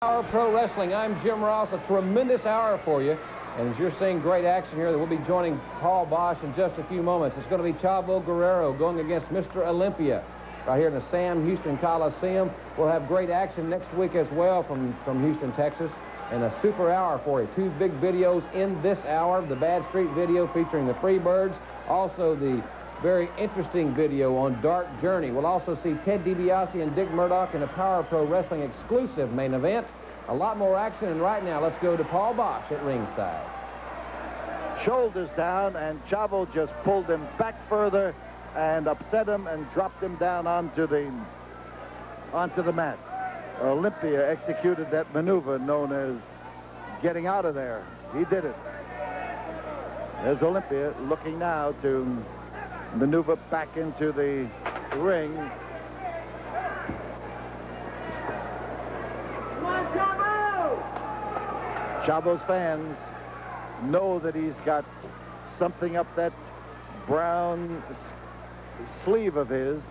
Hour Pro Wrestling. I'm Jim Ross. A tremendous hour for you. And as you're seeing great action here, we'll be joining Paul Bosch in just a few moments. It's going to be Chavo Guerrero going against Mr. Olympia right here in the Sam Houston Coliseum. We'll have great action next week as well from Houston, Texas. And a super hour for you. Two big videos in this hour. The Bad Street video featuring the Freebirds. Also the very interesting video on Dark Journey. We'll also see Ted Dibiase and Dick Murdoch in a Power Pro Wrestling exclusive main event. A lot more action, and right now let's go to Paul Bosch at ringside. Shoulders down, and Chavo just pulled him back further and upset him and dropped him down onto the mat. Olympia executed that maneuver known as getting out of there. He did it. There's Olympia looking now to maneuver back into the ring. Come on, Chavo! Chavo's fans know that he's got something up that brown sleeve of his.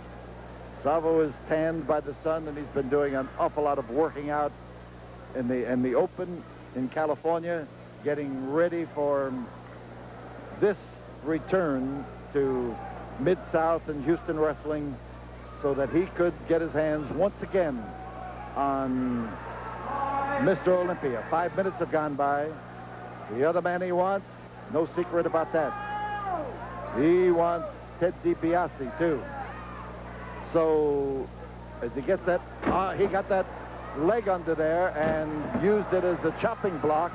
Chavo is tanned by the sun, and he's been doing an awful lot of working out in the open in California, getting ready for this return to Mid-South and Houston wrestling so that he could get his hands once again on Mr. Olympia. 5 minutes have gone by. The other man he wants, no secret about that. He wants Ted Dibiase too. So as he gets that, he got that leg under there and used it as a chopping block.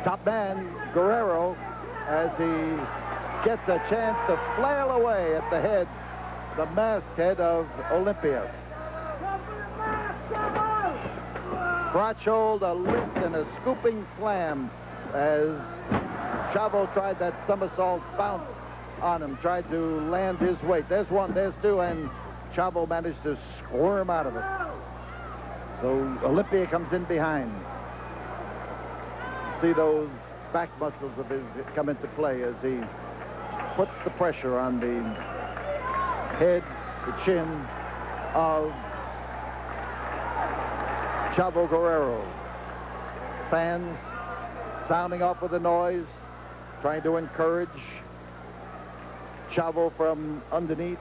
Top man, Guerrero, as he gets a chance to flail away at the head, the masked head of Olympia. Crotch hold, a lift, and a scooping slam as Chavo tried that somersault bounce on him, tried to land his weight. There's one, there's two, and Chavo managed to squirm out of it. So Olympia comes in behind. See those back muscles of his come into play as he puts the pressure on the head, the chin of Chavo Guerrero. Fans sounding off with the noise, trying to encourage Chavo from underneath.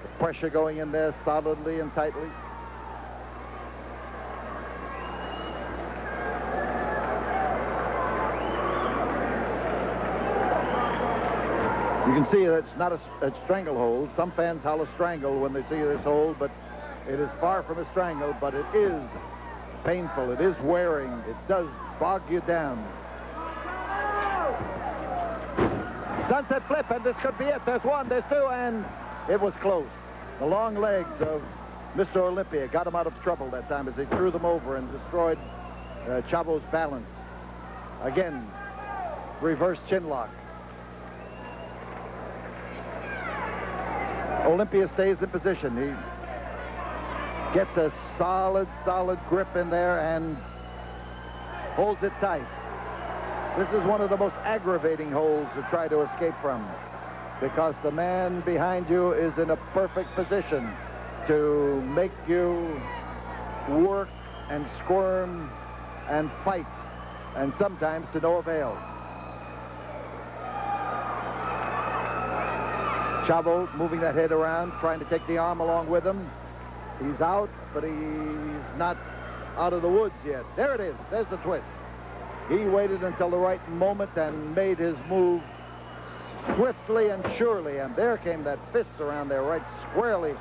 The pressure going in there solidly and tightly. You can see that it's not a stranglehold. Some fans holler strangle when they see this hold, but it is far from a strangle, but it is painful. It is wearing. It does bog you down. Sunset flip, and this could be it. There's one, there's two, and it was close. The long legs of Mr. Olympia got him out of trouble that time as they threw them over and destroyed Chavo's balance. Again, reverse chin lock. Olympia stays in position. He gets a solid grip in there and holds it tight. This is one of the most aggravating holds to try to escape from, because the man behind you is in a perfect position to make you work and squirm and fight, and sometimes to no avail. Chavo moving that head around, trying to take the arm along with him. He's out, but he's not out of the woods yet. There it is. There's the twist. He waited until the right moment and made his move swiftly and surely. And there came that fist around there right squarely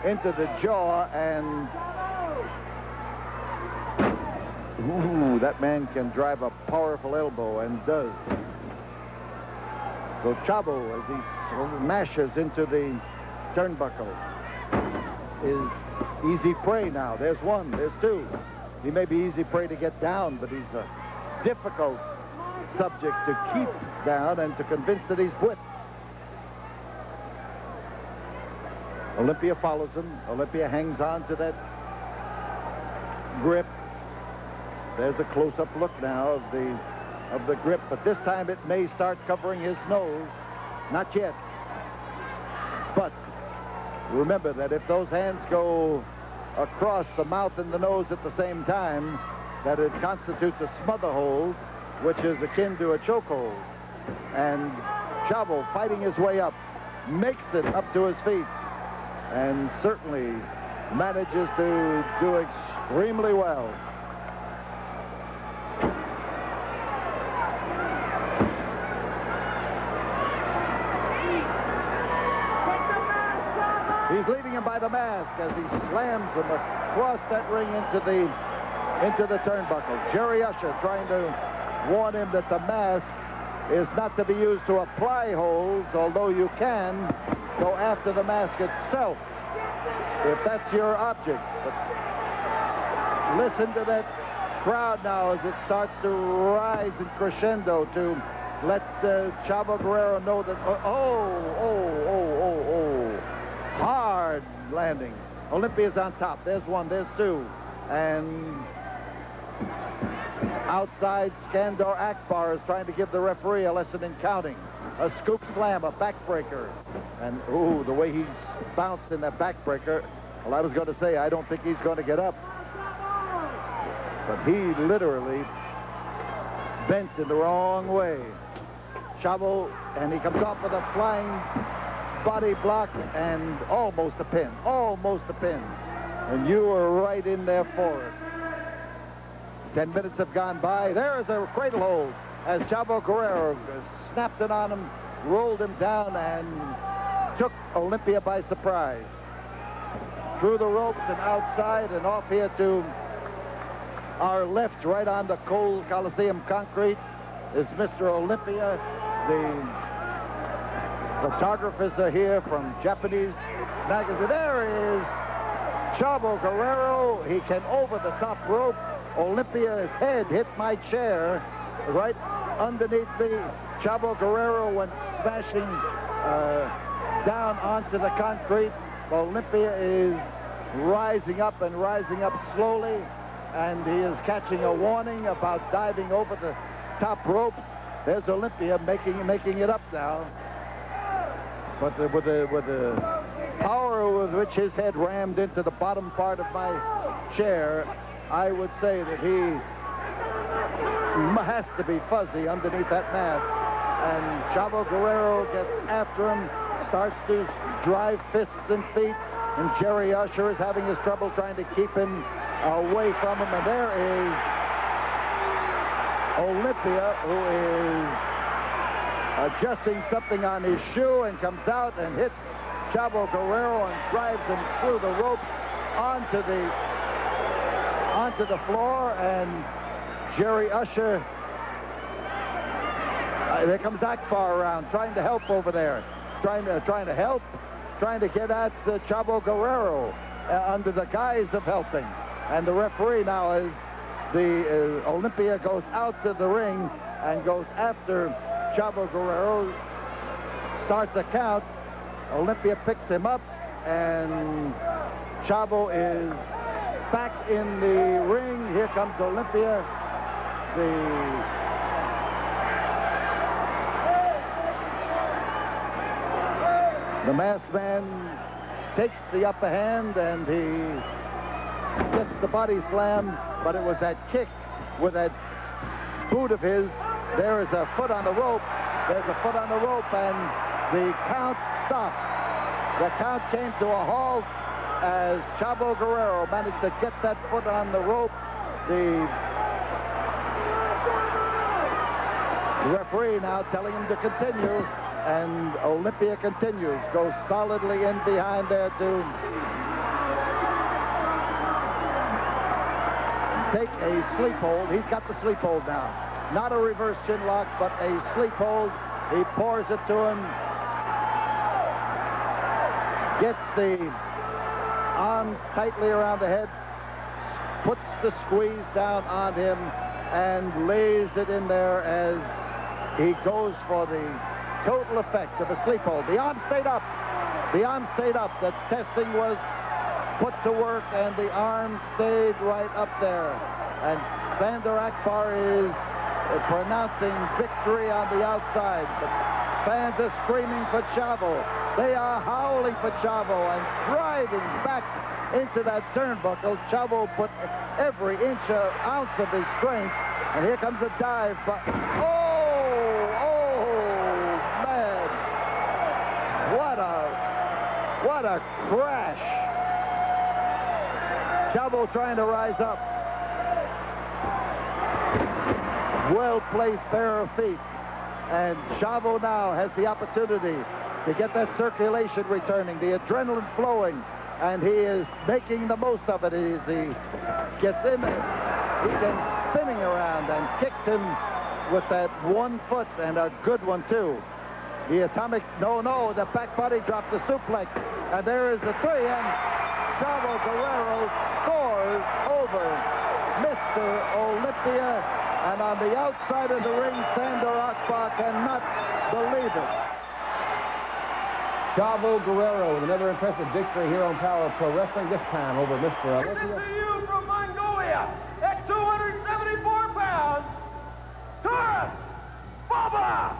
into the jaw. And ooh, that man can drive a powerful elbow, and does. So Chavo, as he mashes into the turnbuckle, is easy prey now. There's one, there's two. He may be easy prey to get down, but he's a difficult subject to keep down and to convince that he's whipped. Olympia follows him. Olympia hangs on to that grip. There's a close-up look now of the grip, but this time it may start covering his nose. Not yet. But remember that if those hands go across the mouth and the nose at the same time that it constitutes a smother hold, which is akin to a chokehold. And Chavo, fighting his way up, makes it up to his feet and certainly manages to do extremely well. He's leading him by the mask as he slams him across that ring into the turnbuckle. Jerry Usher trying to warn him that the mask is not to be used to apply holds, although you can go after the mask itself if that's your object. But listen to that crowd now as it starts to rise in crescendo to let Chavo Guerrero know that, hard landing. Olympia's on top. There's one, there's two. And outside, Skandor Akbar is trying to give the referee a lesson in counting. A scoop slam, a backbreaker. And, ooh, the way he's bounced in that backbreaker. Well, I was going to say, I don't think he's going to get up. But he literally bent in the wrong way. Chavo, and he comes off with a flying body block and almost a pin. Almost a pin. And you were right in there for it. 10 minutes have gone by. There is a cradle hold as Chavo Guerrero snapped it on him, rolled him down, and took Olympia by surprise. Through the ropes and outside and off here to our left, right on the cold Coliseum concrete, is Mr. Olympia. The photographers are here from Japanese magazine. There is Chavo Guerrero. He came over the top rope. Olympia's head hit my chair right underneath me. Chavo Guerrero went smashing down onto the concrete. Olympia is rising up and rising up slowly, and he is catching a warning about diving over the top ropes. There's Olympia making it up now. But with the power with which his head rammed into the bottom part of my chair, I would say that he has to be fuzzy underneath that mask. And Chavo Guerrero gets after him, starts to drive fists and feet, and Jerry Usher is having his trouble trying to keep him away from him. And there is Olympia, who is adjusting something on his shoe and comes out and hits Chavo Guerrero and drives him through the ropes onto the floor. And Jerry Usher, there comes Akbar around trying to help over there, trying to get at Chavo Guerrero under the guise of helping. And the referee now, as the Olympia goes out to the ring and goes after Chavo Guerrero, starts a count. Olympia picks him up, and Chavo is back in the ring. Here comes Olympia. The masked man takes the upper hand, and he gets the body slam, but it was that kick with that boot of his. There is a foot on the rope. There's a foot on the rope, and the count stopped. The count came to a halt as Chavo Guerrero managed to get that foot on the rope. The referee now telling him to continue, and Olympia continues, goes solidly in behind there to take a sleep hold. He's got the sleep hold now. Not a reverse chin lock, but a sleep hold. He pours it to him. Gets the arms tightly around the head. Puts the squeeze down on him and lays it in there as he goes for the total effect of a sleep hold. The arm stayed up. The arm stayed up. The testing was put to work, and the arm stayed right up there. And Skandor Akbar is pronouncing victory on the outside. But fans are screaming for Chavo. They are howling for Chavo and driving back into that turnbuckle. Chavo put every ounce of his strength, and here comes a dive. But man, what a crash! Chavo trying to rise up. Well-placed pair of feet, and Chavo now has the opportunity to get that circulation returning, the adrenaline flowing, and he is making the most of it. He gets in there. He can spinning around and kicked him with that one foot, and a good one too. The atomic, no, the back body dropped the suplex, and there is the 3, and Chavo Guerrero scores over Mr. Olympia, and on the outside of the ring, Sandor Akbar cannot believe it. Chavo Guerrero with another impressive victory here on Power Pro Wrestling, this time over Mr. Olympia. This is you from Mongolia at 274 pounds, Taurus Baba!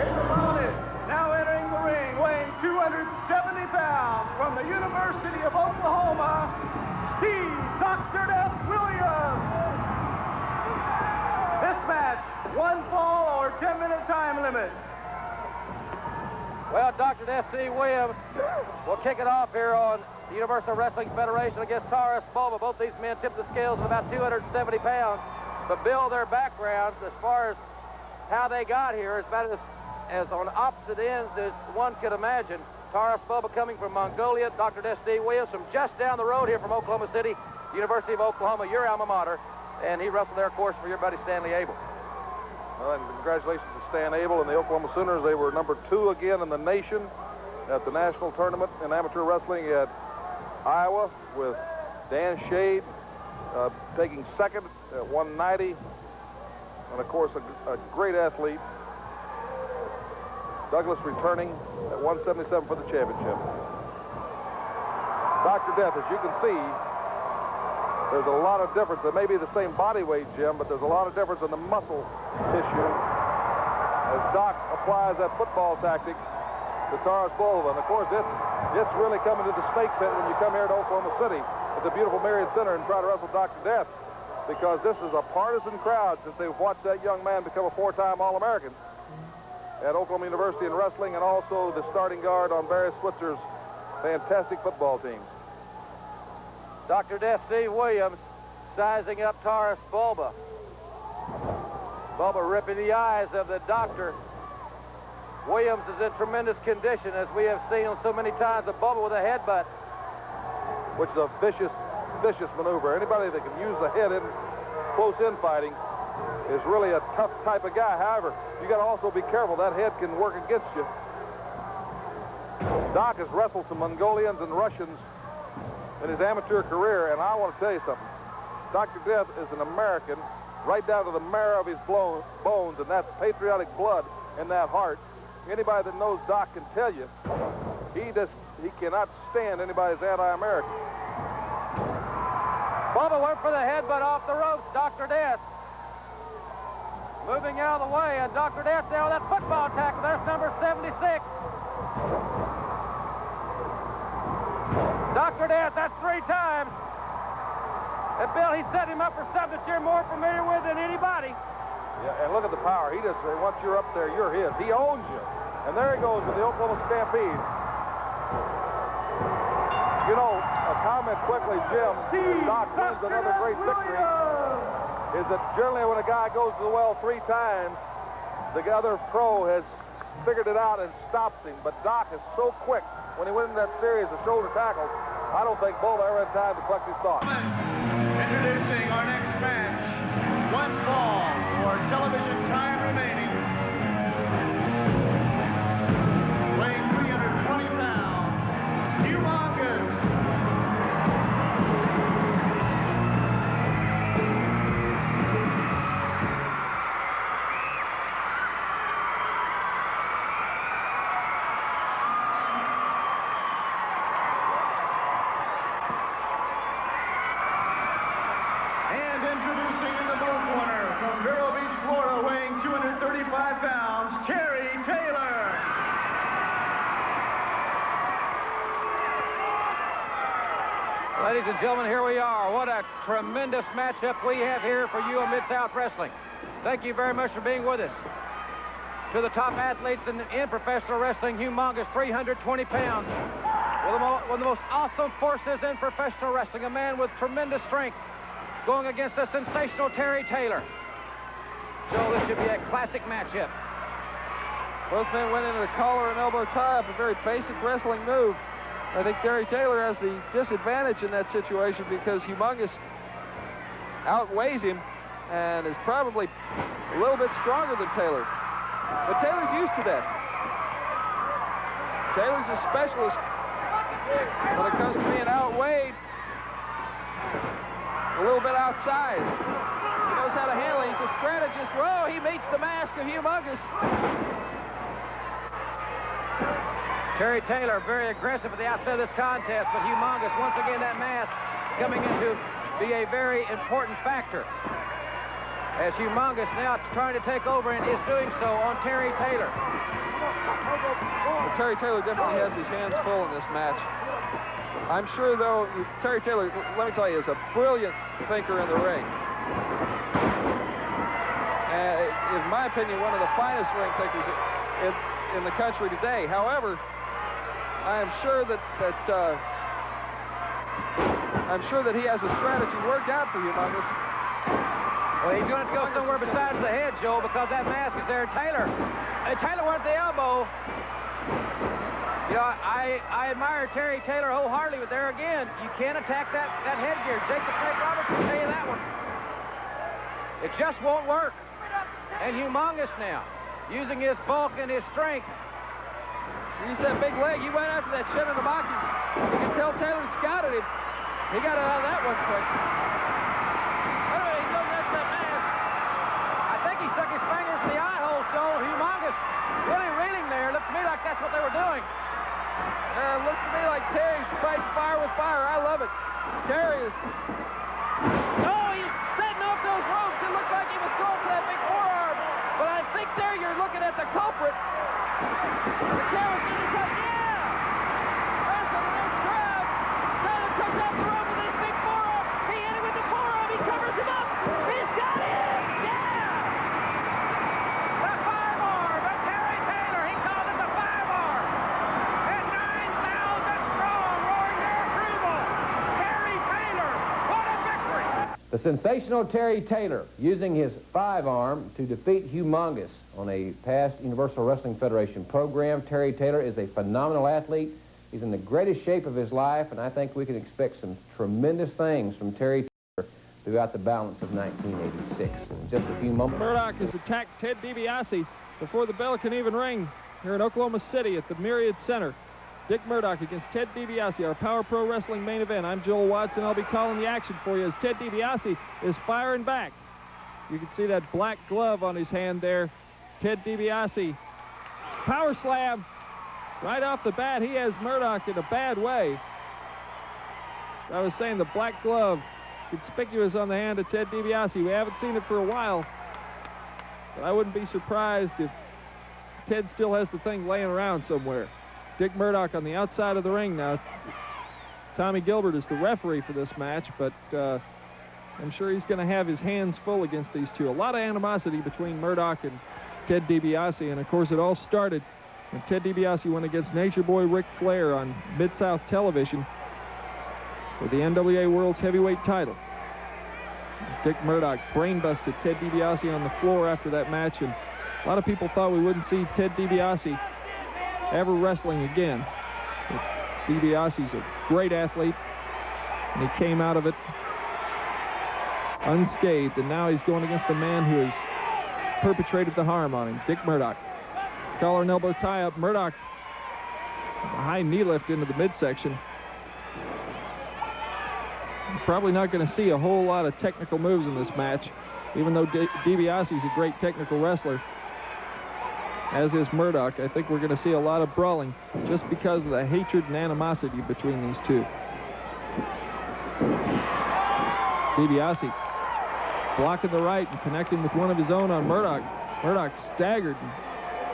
His opponent now entering the ring, weighing 270 pounds, from the University of Oklahoma, Steve Dr. F. Williams. This match, 1 fall or 10-minute time limit. Well, Dr. F.C. Williams will kick it off here on the Universal Wrestling Federation against Taurus Baba. Both these men tip the scales at about 270 pounds. But Bill, their backgrounds, as far as how they got here, is about as on opposite ends as one could imagine. Taurus Baba coming from Mongolia, Dr. F.C. Williams from just down the road here from Oklahoma City, University of Oklahoma, your alma mater. And he wrestled there, of course, for your buddy Stanley Abel. Well, and congratulations to Stan Abel and the Oklahoma Sooners. They were number 2 again in the nation at the national tournament in amateur wrestling at Iowa, with Dan Shade taking second at 190. And, of course, a great athlete. Douglas returning at 177 for the championship. Dr. Death, as you can see, there's a lot of difference. There may be the same body weight, Jim, but there's a lot of difference in the muscle tissue as Doc applies that football tactic to Taurus Baba. And, of course, it's really coming to the snake pit when you come here to Oklahoma City at the beautiful Marion Center and try to wrestle Dr. Death, because this is a partisan crowd since they've watched that young man become a 4-time All-American at Oklahoma University in wrestling, and also the starting guard on Barry Switzer's fantastic football team. Dr. F.C. Williams sizing up Taurus Baba. Baba ripping the eyes of the doctor. Williams is in tremendous condition, as we have seen on so many times. A Baba with a headbutt, which is a vicious maneuver. Anybody that can use the head in close infighting is really a tough type of guy. However, you got to also be careful. That head can work against you. Doc has wrestled some Mongolians and Russians in his amateur career, and I want to tell you something. Dr. Death is an American right down to the marrow of his bones, and that's patriotic blood in that heart. Anybody that knows Doc can tell you he cannot stand anybody's anti-American. Baba went for the headbutt off the ropes. Dr. Death moving out of the way, and Dr. Death there with that football tackle. There's number 76. Dr. Death, that's 3 times. And Bill, he set him up for something that you're more familiar with than anybody. Yeah, and look at the power. He just, once you're up there, you're his. He owns you. And there he goes with the Oklahoma Stampede. You know, a comment quickly, Jim, Doc wins another great victory, is that generally when a guy goes to the well 3 times, the other pro has figured it out and stops him. But Doc is so quick when he went in that series of shoulder tackles, I don't think Baba ever had time to collect his thoughts. Introducing our next match, 1 fall for television time remaining. Weighing 320 pounds, humongous. And introducing in the blue corner from Vero Beach, Florida, weighing 200 Ladies and gentlemen, here we are. What a tremendous matchup we have here for you on Mid-South Wrestling. Thank you very much for being with us. To the top athletes in professional wrestling, humongous 320 pounds. One of the most awesome forces in professional wrestling, a man with tremendous strength, going against the sensational Terry Taylor. Joe, this should be a classic matchup. Both men went into the collar and elbow tie-up, a very basic wrestling move. I think Terry Taylor has the disadvantage in that situation because Humongous outweighs him and is probably a little bit stronger than Taylor. But Taylor's used to that. Taylor's a specialist when it comes to being outweighed, a little bit outsized. He knows how to handle it. He's a strategist. Whoa, he meets the mask of Humongous. Terry Taylor very aggressive at the outset of this contest, but Humongous, once again, that mask coming in to be a very important factor. As Humongous now trying to take over and is doing so on Terry Taylor. Well, Terry Taylor definitely has his hands full in this match. I'm sure, though, Terry Taylor, let me tell you, is a brilliant thinker in the ring. And in my opinion, one of the finest ring thinkers in the country today. However, I am sure that he has a strategy worked out for Humongous. Well, he's going to go somewhere besides the head, Joe, because that mask is there. Taylor went at the elbow. You know, I admire Terry Taylor wholeheartedly, but there again, you can't attack that headgear. Jacob Snake Roberts will tell you that one. It just won't work. And Humongous now, using his bulk and his strength. He used that big leg. He went after that shin in the monkey. You can tell Taylor scouted him. He got it out of that one quick. Anyway, he goes after that mask. I think he stuck his fingers in the eye hole, Joe. Humongous really reeling there. Looked to me like that's what they were doing. It looks to me like Terry's fighting fire with fire. I love it. Terry is... Oh, he's setting off those ropes. It looked like he was going for that big forearm. But I think there you're looking at the culprit. The camera's getting cut. Yeah! Wrestling in this crowd. Taylor comes out the rope with his big forearm. He hit him with the forearm. He covers him up. He's got him. Yeah! The five-arm of Terry Taylor. He called it the five-arm. At 9,000 strong, roaring their approval. Terry Taylor, what a victory! The sensational Terry Taylor using his five-arm to defeat Humongous on a past Universal Wrestling Federation program. Terry Taylor is a phenomenal athlete. He's in the greatest shape of his life, and I think we can expect some tremendous things from Terry Taylor throughout the balance of 1986. In just a few moments. Murdoch has attacked Ted Dibiase before the bell can even ring here in Oklahoma City at the Myriad Center. Dick Murdoch against Ted Dibiase, our Power Pro Wrestling main event. I'm Joel Watson. I'll be calling the action for you as Ted Dibiase is firing back. You can see that black glove on his hand there. Ted Dibiase, power slam. Right off the bat, he has Murdoch in a bad way. I was saying the black glove, conspicuous on the hand of Ted Dibiase. We haven't seen it for a while, but I wouldn't be surprised if Ted still has the thing laying around somewhere. Dick Murdoch on the outside of the ring now. Tommy Gilbert is the referee for this match, but I'm sure he's going to have his hands full against these two. A lot of animosity between Murdoch and Ted Dibiase, and of course it all started when Ted Dibiase went against Nature Boy Ric Flair on Mid-South Television for the NWA World's Heavyweight title. Dick Murdoch brain-busted Ted Dibiase on the floor after that match, and a lot of people thought we wouldn't see Ted Dibiase ever wrestling again. But DiBiase's a great athlete, and he came out of it unscathed, and now he's going against a man who has perpetrated the harm on him, Dick Murdoch. Collar and elbow tie-up. Murdoch, a high knee lift into the midsection. Probably not going to see a whole lot of technical moves in this match, even though DiBiase's a great technical wrestler, as is Murdoch. I think we're going to see a lot of brawling just because of the hatred and animosity between these two. DiBiase blocking the right and connecting with one of his own on Murdoch. Murdoch staggered and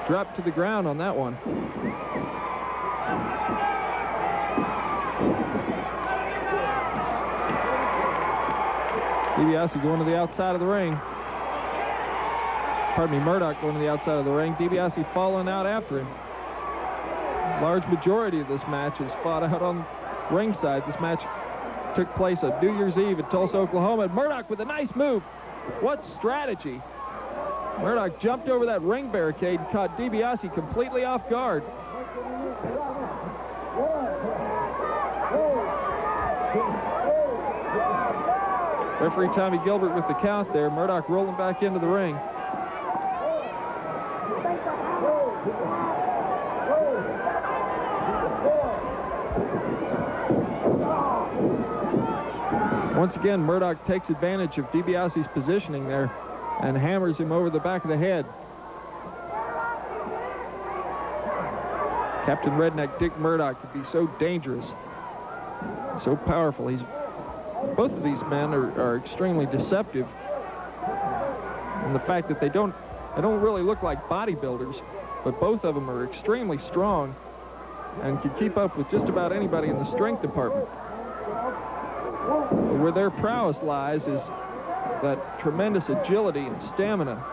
dropped to the ground on that one. DiBiase going to the outside of the ring. Pardon me, Murdoch going to the outside of the ring. DiBiase falling out after him. Large majority of this match is fought out on ringside. This match took place on New Year's Eve at Tulsa, Oklahoma. And Murdoch with a nice move. What strategy. Murdoch jumped over that ring barricade and caught DiBiase completely off guard. Referee Tommy Gilbert with the count there. Murdoch rolling back into the ring. Once again, Murdoch takes advantage of DiBiase's positioning there and hammers him over the back of the head. Captain Redneck Dick Murdoch could be so dangerous, so powerful. Both of these men are extremely deceptive. And the fact that they don't really look like bodybuilders, but both of them are extremely strong and can keep up with just about anybody in the strength department. But where their prowess lies is that tremendous agility and stamina,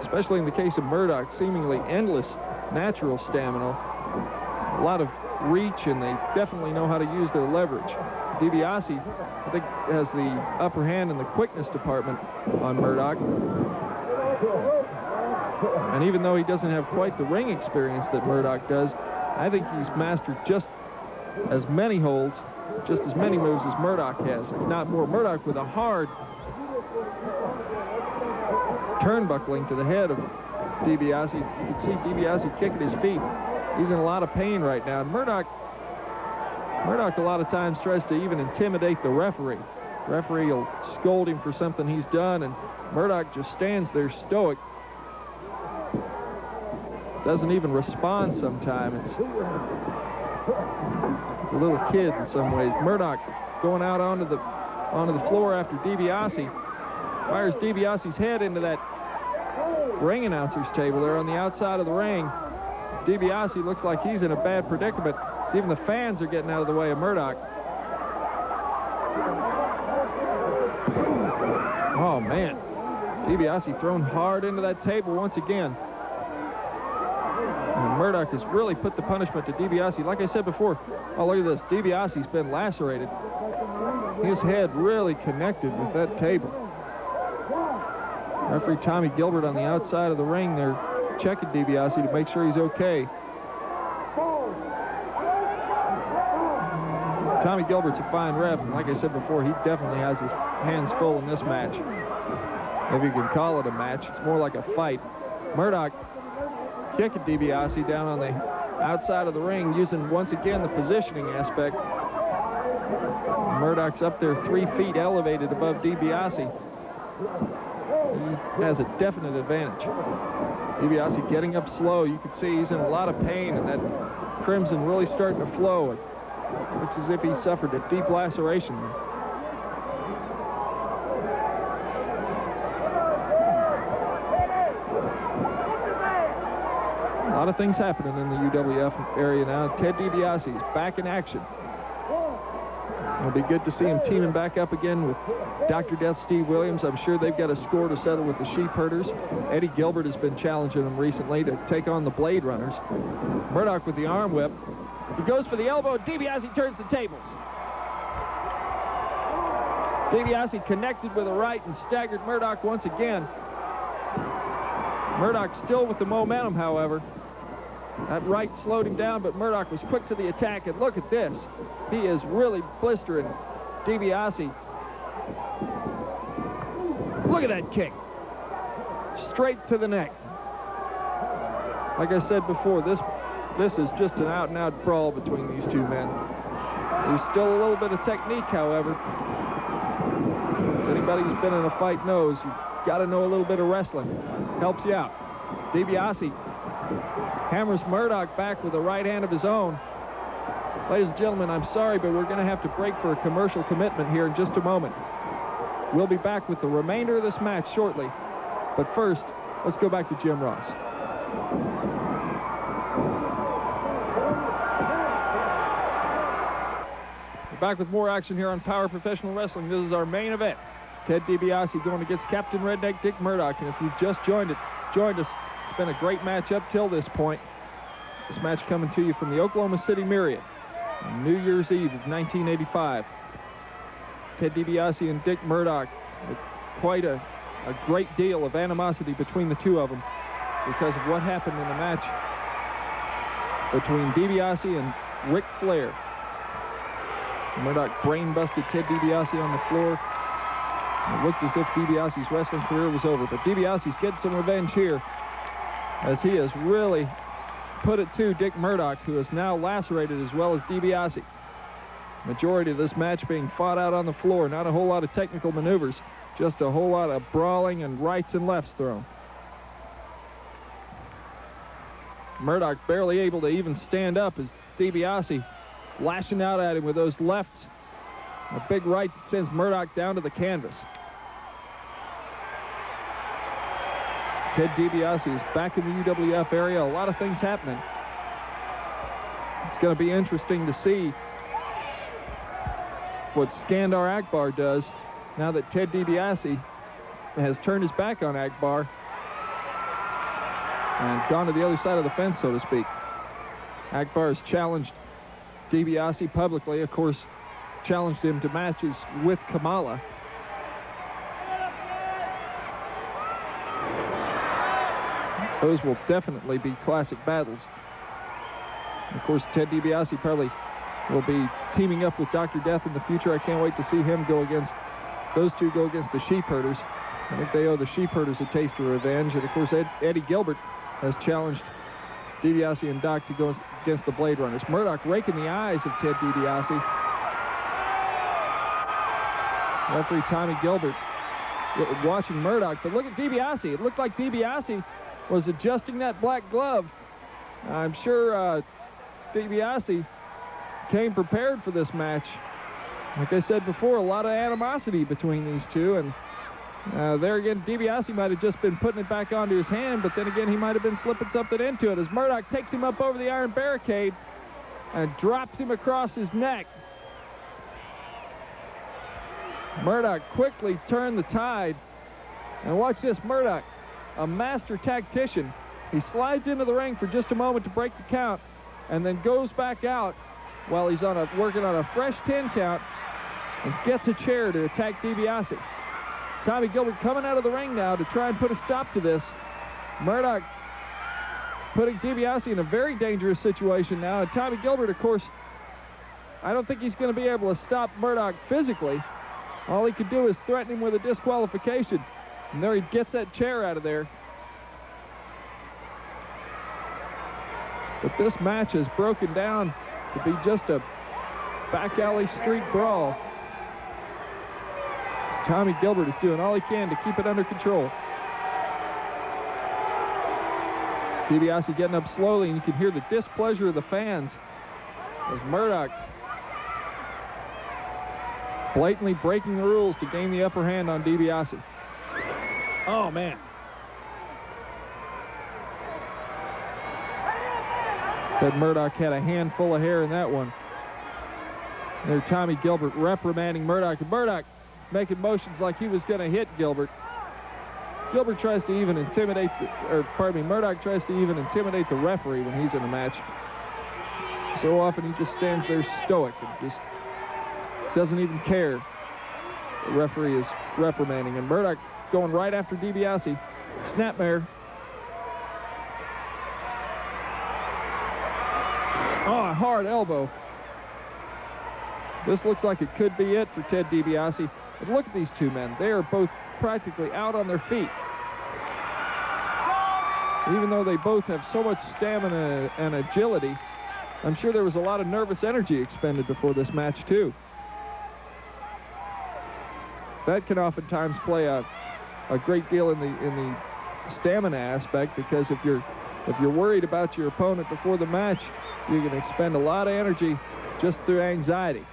especially in the case of Murdoch, seemingly endless natural stamina, a lot of reach, and they definitely know how to use their leverage. DiBiase, I think, has the upper hand in the quickness department on Murdoch. And even though he doesn't have quite the ring experience that Murdoch does, I think he's mastered just as many holds, just as many moves as Murdoch has, if not more. Murdoch with a hard turnbuckling to the head of DiBiase. You can see DiBiase kicking his feet. He's in a lot of pain right now. And Murdoch a lot of times tries to even intimidate the referee. The referee will scold him for something he's done, and Murdoch just stands there stoic. Doesn't even respond sometimes. It's a little kid in some ways. Murdoch going out onto the floor after DiBiase. Fires DiBiase's head into that ring announcer's table there on the outside of the ring. DiBiase looks like he's in a bad predicament. So even the fans are getting out of the way of Murdoch. Oh, man. DiBiase thrown hard into that table once again. And Murdoch has really put the punishment to DiBiase. Like I said before, oh, look at this. DiBiase's been lacerated. His head really connected with that table. Referee Tommy Gilbert on the outside of the ring there, checking DiBiase to make sure he's okay. Tommy Gilbert's a fine ref, and like I said before, he definitely has his hands full in this match. If you can call it a match, it's more like a fight. Murdoch kicking DiBiase down on the outside of the ring, using once again the positioning aspect. Murdoch's up there 3 feet elevated above DiBiase. He has a definite advantage. DiBiase getting up slow. You can see he's in a lot of pain, and that crimson really starting to flow. It looks as if he suffered a deep laceration. A lot of things happening in the UWF area now. Ted DiBiase is back in action. It'll be good to see him teaming back up again with Dr. Death Steve Williams. I'm sure they've got a score to settle with the Sheep Herders. Eddie Gilbert has been challenging them recently to take on the Blade Runners. Murdoch with the arm whip. He goes for the elbow. DiBiase turns the tables. DiBiase connected with a right and staggered Murdoch once again. Murdoch still with the momentum, however. That right slowed him down, but Murdoch was quick to the attack, and look at this. He is really blistering DiBiase. Look at that kick. Straight to the neck. Like I said before, this is just an out-and-out brawl between these two men. There's still a little bit of technique, however. As anybody who's been in a fight knows, you've got to know a little bit of wrestling. Helps you out. DiBiase hammers Murdoch back with a right hand of his own. Ladies and gentlemen, I'm sorry, but we're going to have to break for a commercial commitment here in just a moment. We'll be back with the remainder of this match shortly. But first, let's go back to Jim Ross. We're back with more action here on Power Professional Wrestling. This is our main event. Ted Dibiase going against Captain Redneck Dick Murdoch. And if you've just joined us, it's been a great match up till this point. This match coming to you from the Oklahoma City Myriad on New Year's Eve of 1985. Ted Dibiase and Dick Murdoch, with quite a great deal of animosity between the two of them because of what happened in the match between Dibiase and Ric Flair. Murdoch brain-busted Ted Dibiase on the floor. It looked as if Dibiase's wrestling career was over, but Dibiase's getting some revenge here as he has really put it to Dick Murdoch, who is now lacerated as well as Dibiase. Majority of this match being fought out on the floor, not a whole lot of technical maneuvers, just a whole lot of brawling and rights and lefts thrown. Murdoch barely able to even stand up as Dibiase lashing out at him with those lefts. A big right that sends Murdoch down to the canvas. Ted Dibiase is back in the UWF area. A lot of things happening. It's going to be interesting to see what Skandar Akbar does now that Ted Dibiase has turned his back on Akbar and gone to the other side of the fence, so to speak. Akbar has challenged Dibiase publicly, of course, challenged him to matches with Kamala. Those will definitely be classic battles. Of course, Ted Dibiase probably will be teaming up with Dr. Death in the future. I can't wait to see him go against, those two go against the Sheep Herders. I think they owe the Sheep Herders a taste of revenge. And of course, Eddie Gilbert has challenged Dibiase and Doc to go against the Blade Runners. Murdoch raking the eyes of Ted Dibiase. Referee Tommy Gilbert watching Murdoch, but look at Dibiase. It looked like Dibiase was adjusting that black glove. I'm sure Dibiase came prepared for this match. Like I said before, a lot of animosity between these two, and there again, Dibiase might have just been putting it back onto his hand, but then again, he might have been slipping something into it as Murdoch takes him up over the iron barricade and drops him across his neck. Murdoch quickly turned the tide, and watch this, Murdoch, a master tactician. He slides into the ring for just a moment to break the count and then goes back out while he's working on a fresh 10 count and gets a chair to attack Dibiase. Tommy Gilbert coming out of the ring now to try and put a stop to this. Murdoch putting Dibiase in a very dangerous situation now, and Tommy Gilbert, of course, I don't think he's going to be able to stop Murdoch physically. All he could do is threaten him with a disqualification. And there he gets that chair out of there. But this match has broken down to be just a back alley street brawl. Tommy Gilbert is doing all he can to keep it under control. Dibiase getting up slowly, and you can hear the displeasure of the fans as Murdoch blatantly breaking the rules to gain the upper hand on Dibiase. Oh, man. Ted Murdoch had a handful of hair in that one. There, Tommy Gilbert reprimanding Murdoch. And Murdoch making motions like he was going to hit Gilbert. Gilbert tries to even intimidate, Murdoch tries to even intimidate the referee when he's in a match. So often he just stands there stoic and just doesn't even care. The referee is reprimanding, and Murdoch going right after Dibiase. Snapmare. Oh, a hard elbow. This looks like it could be it for Ted Dibiase. But look at these two men. They are both practically out on their feet. Even though they both have so much stamina and agility, I'm sure there was a lot of nervous energy expended before this match, too. That can oftentimes play a great deal in the stamina aspect, because if you're worried about your opponent before the match, you can expend a lot of energy just through anxiety.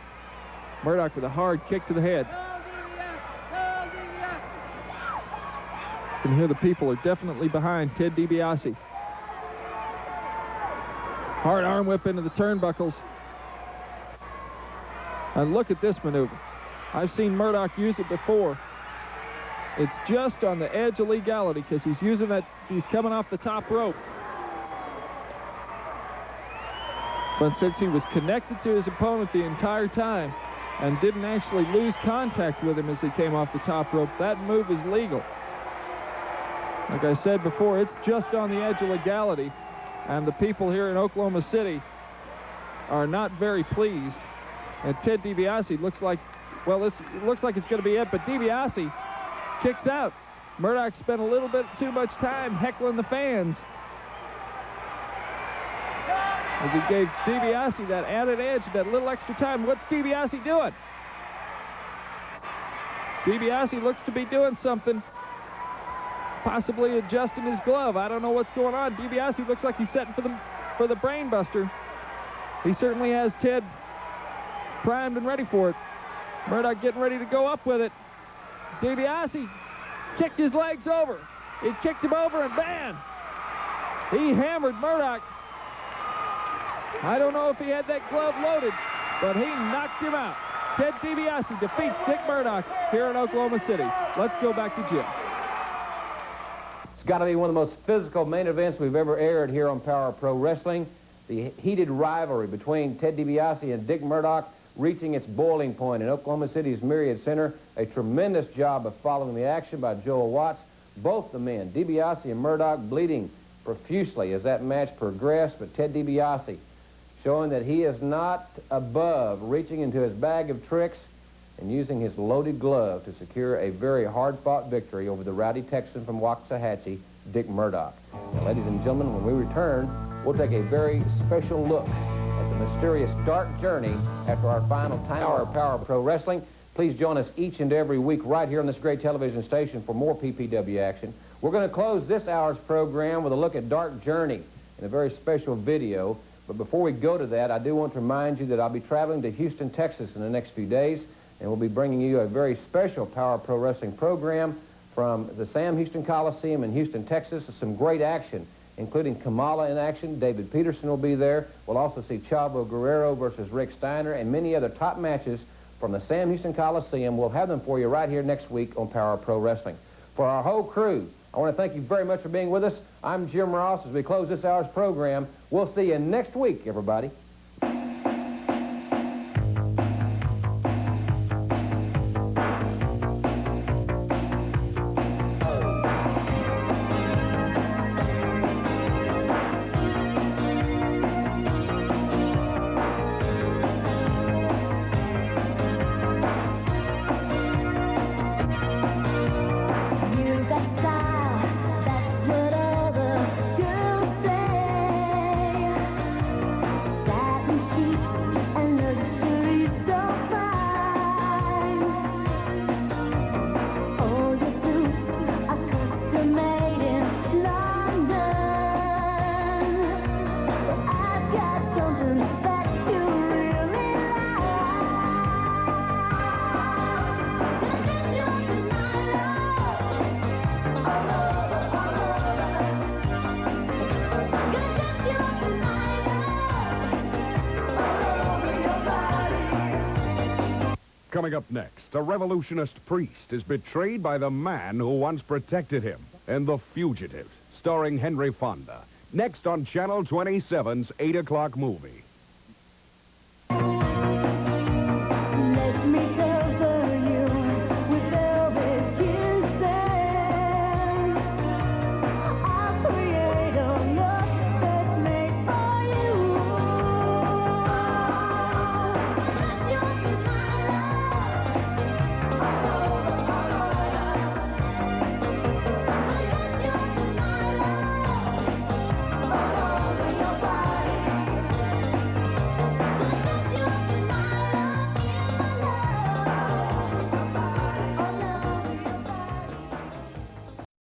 Murdoch with a hard kick to the head. You can hear the people are definitely behind Ted Dibiase. Hard arm whip into the turnbuckles. And look at this maneuver. I've seen Murdoch use it before. It's just on the edge of legality because he's using that, he's coming off the top rope. But since he was connected to his opponent the entire time and didn't actually lose contact with him as he came off the top rope, that move is legal. Like I said before, it's just on the edge of legality, and the people here in Oklahoma City are not very pleased. And Ted Dibiase looks like, well, it looks like it's going to be it, but Dibiase kicks out. Murdoch spent a little bit too much time heckling the fans as he gave Dibiase that added edge, that little extra time. What's Dibiase doing? Dibiase looks to be doing something, possibly adjusting his glove. I don't know what's going on. Dibiase looks like he's setting for the brain buster. He certainly has Ted primed and ready for it. Murdoch getting ready to go up with it. Dibiase kicked his legs over. He kicked him over, and bam! He hammered Murdoch. I don't know if he had that glove loaded, but he knocked him out. Ted Dibiase defeats Dick Murdoch here in Oklahoma City. Let's go back to Jim. It's got to be one of the most physical main events we've ever aired here on Power Pro Wrestling. The heated rivalry between Ted Dibiase and Dick Murdoch reaching its boiling point in Oklahoma City's Myriad Center. A tremendous job of following the action by Joel Watts. Both the men, Dibiase and Murdoch, bleeding profusely as that match progressed, but Ted Dibiase showing that he is not above reaching into his bag of tricks and using his loaded glove to secure a very hard-fought victory over the rowdy Texan from Waxahachie, Dick Murdoch. Now, ladies and gentlemen, when we return, we'll take a very special look at the mysterious dark journey after our final time hour of Power Pro Wrestling. Please join us each and every week right here on this great television station for more PPW action. We're going to close this hour's program with a look at Dark Journey in a very special video. But before we go to that, I do want to remind you that I'll be traveling to Houston, Texas in the next few days, and we'll be bringing you a very special Power Pro Wrestling program from the Sam Houston Coliseum in Houston, Texas. Some great action, including Kamala in action. David Peterson will be there. We'll also see Chavo Guerrero versus Rick Steiner and many other top matches from the Sam Houston Coliseum. We'll have them for you right here next week on Power Pro Wrestling. For our whole crew, I want to thank you very much for being with us. I'm Jim Ross. As we close this hour's program, we'll see you next week, everybody. Coming up next, a revolutionist priest is betrayed by the man who once protected him in The Fugitive, starring Henry Fonda. Next on Channel 27's 8 o'clock movie.